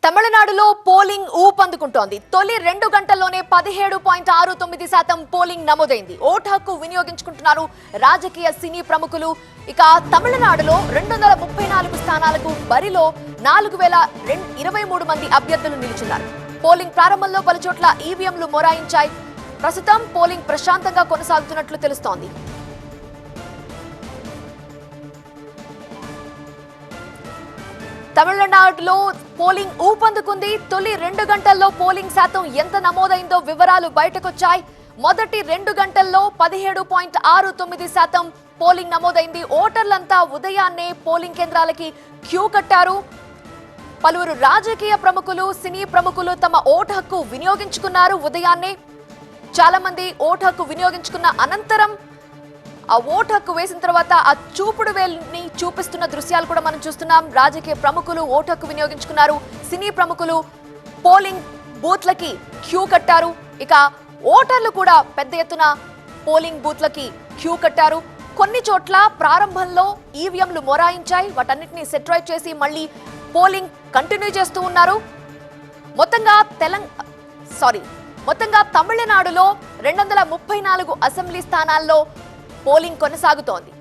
తమిళనాడులో పోలింగ్ ఊపందుకుంటోంది. తొలి 2 గంటల్లోనే 17.69% పోలింగ్ నమోదైంది. ఓటు హక్కు వినియోగించుకుంటున్నారు రాజకీయ సినీ ప్రముఖులు. ఇక తమిళనాడులో 234 స్థానాలకు బరిలో 4023 మంది అభ్యర్థులు నిలిచున్నారు. పోలింగ్ ప్రారంభంలో పలు చోట్ల ఈవీఎంలు మొరాయించాయి. ప్రస్తుతం పోలింగ్ ప్రశాంతంగా కొనసాగుతున్నట్లు తెలుస్తోంది. తమిళనాడులో పోలింగ్ ఊపందుకుంది. తొలి 2 గంటల్లో పోలింగ్ శాతం ఎంత నమోదైందో వివరాలు బయటకొచ్చాయి. మొదటి 2 గంటల్లో 17.69% పోలింగ్ నమోదైంది. ఓటర్లంతా ఉదయాన్నే పోలింగ్ కేంద్రాలకి క్యూ కట్టారు. పలువురు రాజకీయ ప్రముఖులు, సినీ ప్రముఖులు తమ ఓటు హక్కు వినియోగించుకున్నారు. ఉదయాన్నే చాలా మంది ఓటు హక్కు వినియోగించుకున్న అనంతరం ఆ ఓటు హక్కు వేసిన తర్వాత ఆ చూపుడు వేలుని చూపిస్తున్న దృశ్యాలు కూడా మనం చూస్తున్నాం. రాజకీయ ప్రముఖులు ఓటు హక్కు వినియోగించుకున్నారు. సినీ ప్రముఖులు పోలింగ్ బూత్లకి క్యూ కట్టారు. ఇక ఓటర్లు కూడా పెద్ద ఎత్తున పోలింగ్ బూత్లకి క్యూ కట్టారు. కొన్ని చోట్ల ప్రారంభంలో ఈవీఎంలు మొరాయించాయి. వాటన్నిటిని సెట్రైట్ చేసి మళ్ళీ పోలింగ్ కంటిన్యూ చేస్తూ ఉన్నారు. మొత్తంగా తమిళనాడులో 234 అసెంబ్లీ స్థానాల్లో పోలింగ్ కొనసాగుతోంది.